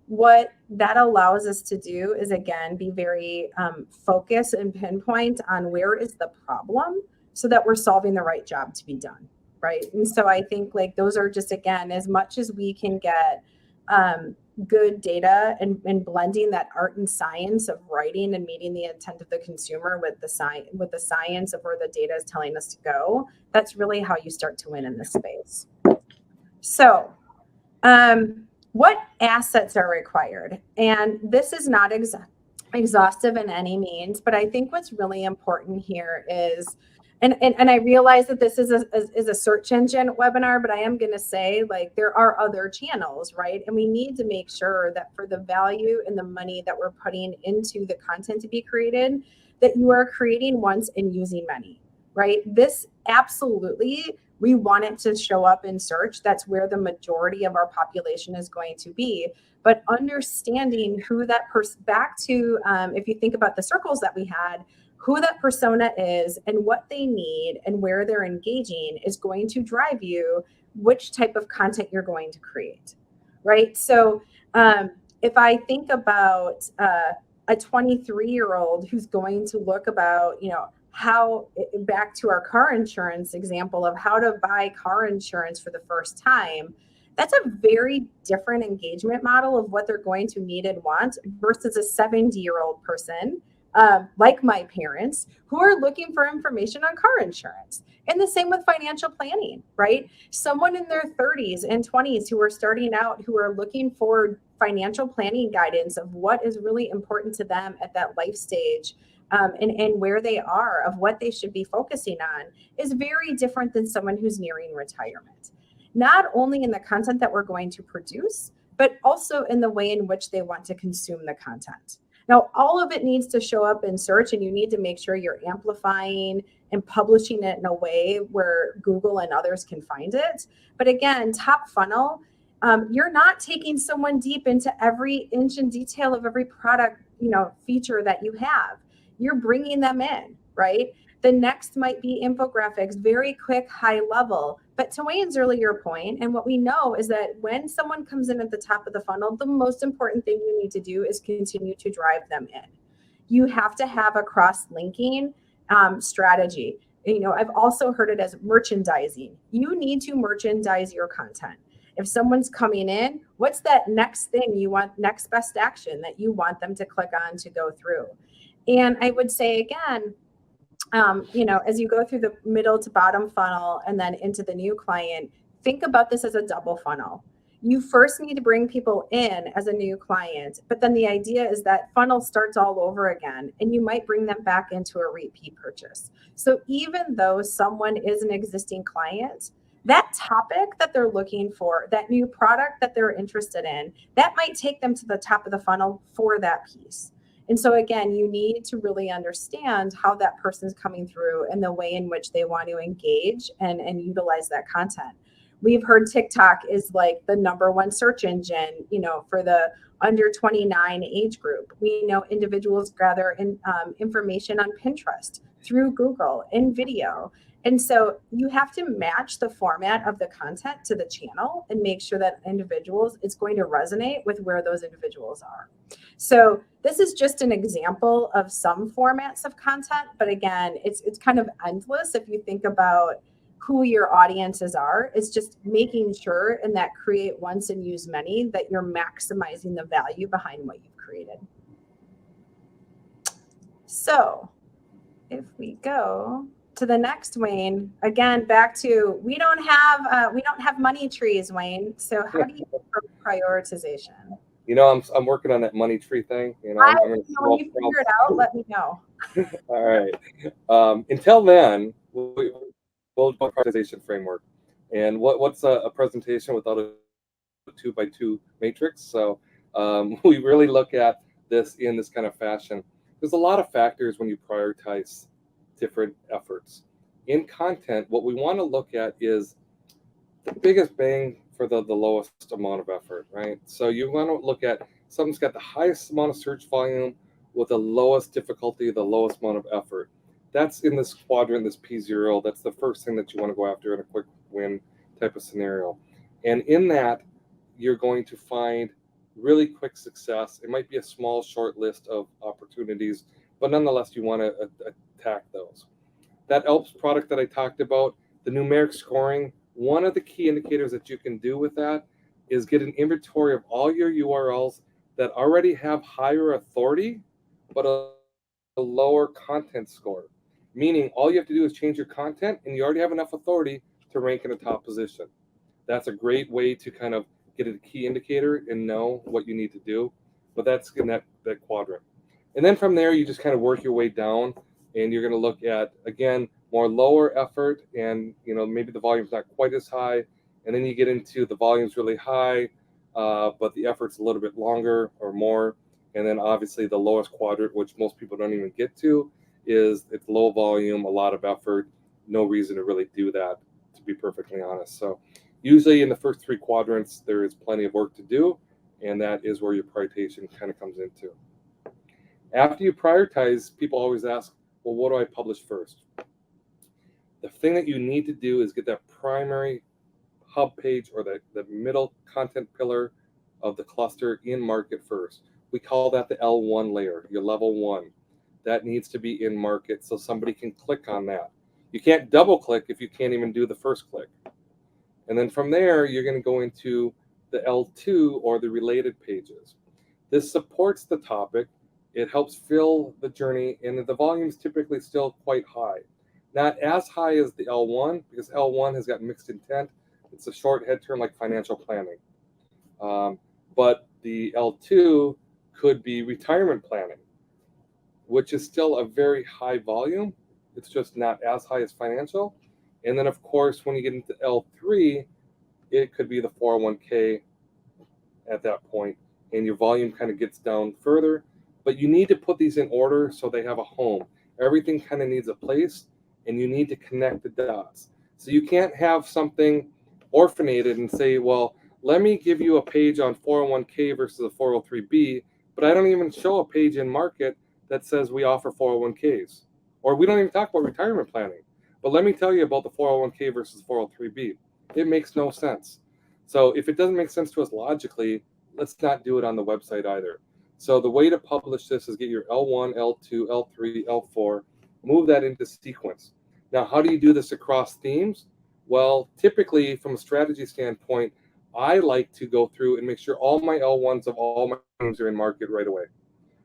what that allows us to do is, again, be very focused and pinpoint on where is the problem so that we're solving the right job to be done, right? And so I think those are just, again, as much as we can get good data and blending that art and science of writing and meeting the intent of the consumer with the science of where the data is telling us to go, that's really how you start to win in this space. So what assets are required? And this is not exhaustive in any means, but I think what's really important here is, and I realize that this is a search engine webinar, but I am going to say, there are other channels, right? And we need to make sure that for the value and the money that we're putting into the content to be created, that you are creating once and using many, right? This absolutely We want it to show up in search. That's where the majority of our population is going to be. But understanding who that person, back to if you think about the circles that we had, who that persona is and what they need and where they're engaging is going to drive you which type of content you're going to create, right? So if I think about a 23-year-old who's going to look about, how, back to our car insurance example of how to buy car insurance for the first time, that's a very different engagement model of what they're going to need and want versus a 70-year-old person, like my parents, who are looking for information on car insurance. And the same with financial planning, right? Someone in their 30s and 20s who are starting out, who are looking for financial planning guidance of what is really important to them at that life stage, and where they are, of what they should be focusing on, is very different than someone who's nearing retirement. Not only in the content that we're going to produce, but also in the way in which they want to consume the content. Now, all of it needs to show up in search, and you need to make sure you're amplifying and publishing it in a way where Google and others can find it. But again, top funnel, you're not taking someone deep into every inch and detail of every product, feature that you have. You're bringing them in, right? The next might be infographics, very quick, high level. But to Wayne's earlier point, and what we know is that when someone comes in at the top of the funnel, the most important thing you need to do is continue to drive them in. You have to have a cross-linking strategy. I've also heard it as merchandising. You need to merchandise your content. If someone's coming in, what's that next thing you want, next best action that you want them to click on to go through? And I would say again, as you go through the middle to bottom funnel and then into the new client, think about this as a double funnel. You first need to bring people in as a new client, but then the idea is that funnel starts all over again, and you might bring them back into a repeat purchase. So even though someone is an existing client, that topic that they're looking for, that new product that they're interested in, that might take them to the top of the funnel for that piece. And so again, you need to really understand how that person's coming through and the way in which they want to engage and utilize that content. We've heard TikTok is like the number one search engine, for the under 29 age group. We know individuals gather information on Pinterest, through Google, in video. And so you have to match the format of the content to the channel and make sure that it's going to resonate with where those individuals are. So this is just an example of some formats of content, but again, it's kind of endless if you think about who your audiences are. It's just making sure in that create once and use many that you're maximizing the value behind what you've created. So if we go to the next, Wayne, again, back to, we don't have money trees, Wayne. So how do you prioritization? I'm working on that money tree thing. When you figure it out, let me know. All right. Until then, we'll do a prioritization framework. And what's a presentation without a 2x2 matrix? So we really look at this in this kind of fashion. There's a lot of factors when you prioritize different efforts. In content, what we want to look at is the biggest bang for the lowest amount of effort, right? So you want to look at something's got the highest amount of search volume with the lowest difficulty, the lowest amount of effort. That's in this quadrant, this P0. That's the first thing that you want to go after in a quick win type of scenario. And in that, you're going to find really quick success. It might be a small, short list of opportunities, but nonetheless, you want to attack those. That ELPS product that I talked about, the numeric scoring, one of the key indicators that you can do with that is get an inventory of all your URLs that already have higher authority, but a lower content score. Meaning all you have to do is change your content and you already have enough authority to rank in a top position. That's a great way to kind of get a key indicator and know what you need to do. But that's in that quadrant. And then from there, you just kind of work your way down and you're going to look at, again, more lower effort and, maybe the volume's not quite as high. And then you get into the volume's really high, but the effort's a little bit longer or more. And then obviously the lowest quadrant, which most people don't even get to, is it's low volume, a lot of effort, no reason to really do that to be perfectly honest. So usually in the first 3 quadrants, there is plenty of work to do, and that is where your prioritization kind of comes into. After you prioritize, people always ask, well, what do I publish first? The thing that you need to do is get that primary hub page or the middle content pillar of the cluster in market first. We call that the L1 layer, your level 1. That needs to be in market so somebody can click on that. You can't double click if you can't even do the first click. And then from there, you're going to go into the L2 or the related pages. This supports the topic. It helps fill the journey, and the volume is typically still quite high. Not as high as the L1, because L1 has got mixed intent. It's a short head term like financial planning. But the L2 could be retirement planning, which is still a very high volume. It's just not as high as financial. And then, of course, when you get into L3, it could be the 401k at that point, and your volume kind of gets down further. But you need to put these in order so they have a home. Everything kind of needs a place, and you need to connect the dots. So you can't have something orphanated and say, well, let me give you a page on 401k versus a 403b, but I don't even show a page in market that says we offer 401ks. Or we don't even talk about retirement planning. But let me tell you about the 401k versus 403b. It makes no sense. So if it doesn't make sense to us logically, let's not do it on the website either. So the way to publish this is get your L1, L2, L3, L4, move that into sequence. Now, how do you do this across themes? Well, typically from a strategy standpoint, I like to go through and make sure all my L1s of all my themes are in market right away.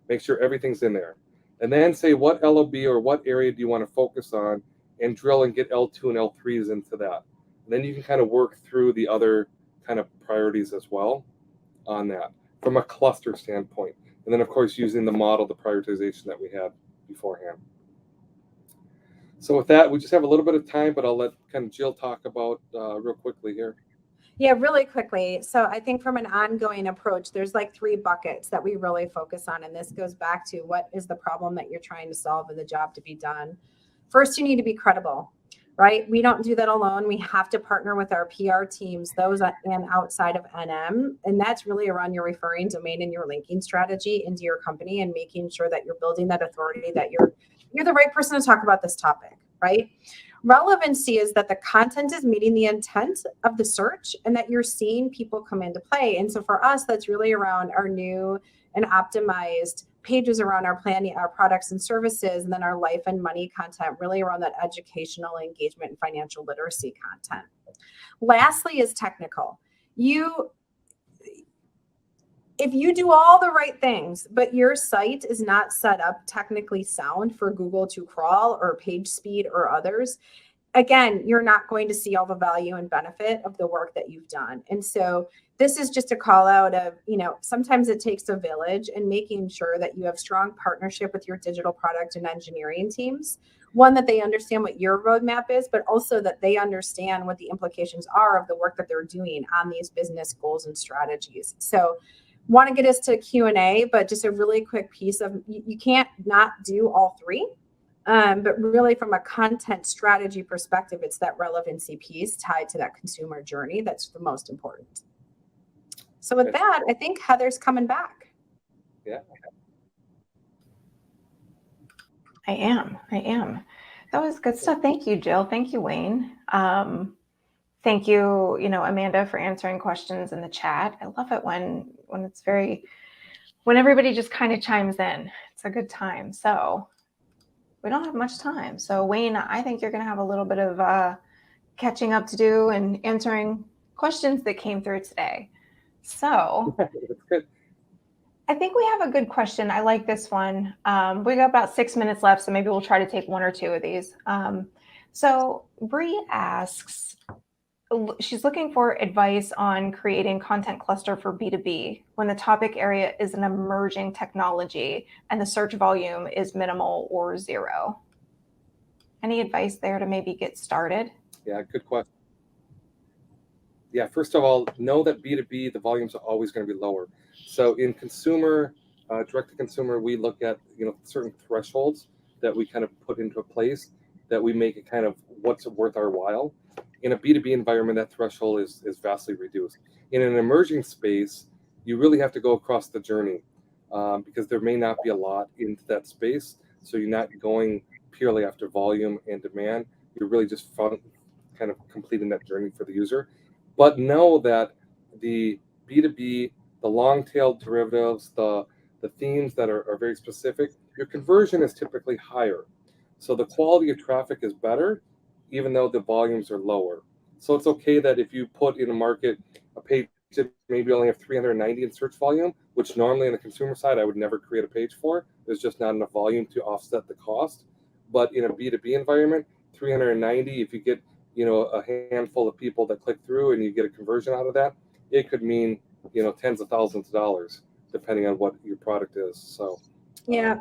Make sure everything's in there. And then say what LOB or what area do you want to focus on, and drill and get L2 and L3s into that. And then you can kind of work through the other kind of priorities as well on that from a cluster standpoint. And then, of course, using the model, the prioritization that we had beforehand. So with that, we just have a little bit of time, but I'll let kind of Jill talk about real quickly here. Yeah, really quickly. So I think from an ongoing approach, there's like 3 buckets that we really focus on. And this goes back to what is the problem that you're trying to solve and the job to be done. First, you need to be credible, right? We don't do that alone. We have to partner with our PR teams, those and outside of NM. And that's really around your referring domain and your linking strategy into your company and making sure that you're building that authority, that you're the right person to talk about this topic, right? Relevancy is that the content is meeting the intent of the search and that you're seeing people come into play. And so for us, that's really around our new and optimized pages around our planning, our products and services, and then our life and money content, really around that educational engagement and financial literacy content. Lastly is technical. If you do all the right things, but your site is not set up technically sound for Google to crawl or page speed or others, again, you're not going to see all the value and benefit of the work that you've done. And so this is just a call out of, sometimes it takes a village, and making sure that you have strong partnership with your digital product and engineering teams. One, that they understand what your roadmap is, but also that they understand what the implications are of the work that they're doing on these business goals and strategies. So want to get us to Q&A, but just a really quick piece of, you can't not do all 3. But really from a content strategy perspective, it's that relevancy piece tied to that consumer journey that's the most important. So with that, I think Heather's coming back. Yeah. I am. That was good stuff. Thank you, Jill. Thank you, Wayne. Thank you, Amanda, for answering questions in the chat. I love it when everybody just kind of chimes in. It's a good time. So we don't have much time. So Wayne, I think you're going to have a little bit of catching up to do and answering questions that came through today. So That's good. I think we have a good question. I like this one. We got about 6 minutes left, so maybe we'll try to take 1 or 2 of these. So Bree asks, she's looking for advice on creating content cluster for B2B when the topic area is an emerging technology and the search volume is minimal or 0. Any advice there to maybe get started? Yeah, good question. Yeah, first of all, know that B2B, the volumes are always going to be lower. So in consumer, direct to consumer, we look at certain thresholds that we kind of put into place that we make it kind of what's worth our while. In a B2B environment, that threshold is vastly reduced. In an emerging space, you really have to go across the journey because there may not be a lot into that space. So you're not going purely after volume and demand. You're really just kind of completing that journey for the user. But know that the B2B, the long tail derivatives, the themes that are very specific, your conversion is typically higher. So the quality of traffic is better, even though the volumes are lower. So it's okay that if you put in a market a page that maybe only have 390 in search volume, which normally on the consumer side I would never create a page for. There's just not enough volume to offset the cost. But in a B2B environment, 390, if you get a handful of people that click through and you get a conversion out of that, it could mean tens of thousands of dollars depending on what your product is. So yeah.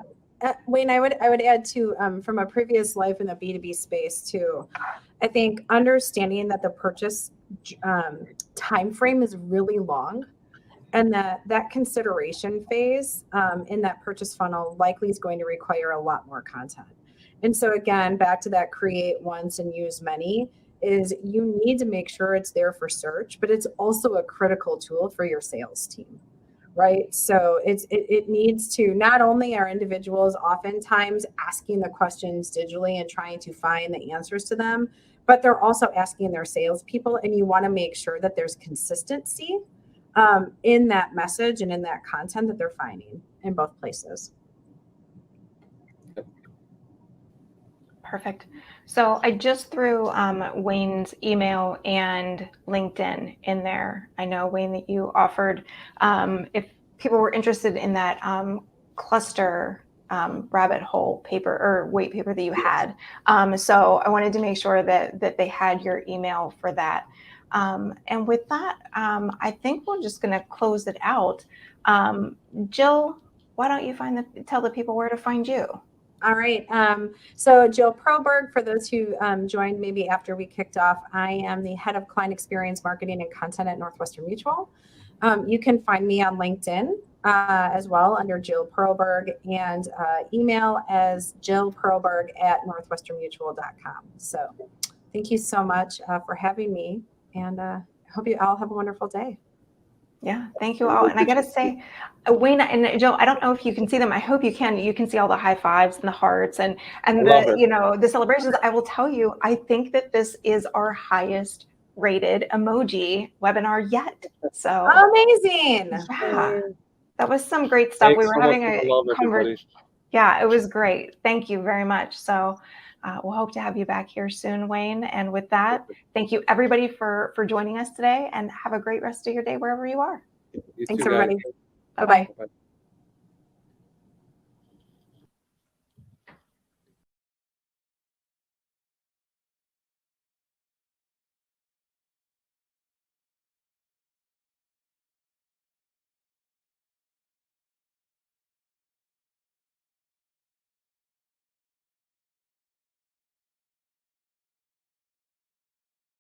Wayne, I would add to from a previous life in the B2B space too. I think understanding that the purchase time frame is really long, and that consideration phase in that purchase funnel likely is going to require a lot more content. And so again, back to that create once and use many, is you need to make sure it's there for search, but it's also a critical tool for your sales team. Right. So it needs to, not only are individuals oftentimes asking the questions digitally and trying to find the answers to them, but they're also asking their salespeople, and you want to make sure that there's consistency in that message and in that content that they're finding in both places. Perfect. So I just threw Wayne's email and LinkedIn in there. I know, Wayne, that you offered if people were interested in that cluster rabbit hole paper or white paper that you had. So I wanted to make sure that they had your email for that. And with that, I think we're just going to close it out. Jill, why don't you tell the people where to find you? All right. So Jill Perlberg, for those who joined maybe after we kicked off, I am the head of client experience marketing and content at Northwestern Mutual. You can find me on LinkedIn as well under Jill Perlberg, and email as jillperlberg@northwesternmutual.com. So thank you so much for having me, and I hope you all have a wonderful day. Yeah, thank you all. And I got to say, Wayne and Jill, I don't know if you can see them. I hope you can. You can see all the high fives and the hearts and the, the celebrations. I will tell you, I think that this is our highest rated emoji webinar yet. So amazing. Yeah, that was some great stuff. We were having a conversation. Yeah, it was great. Thank you very much. So we'll hope to have you back here soon, Wayne. And with that, thank you everybody for joining us today, and have a great rest of your day wherever you are. You Thanks, too, everybody. guys. Bye-bye. Bye-bye.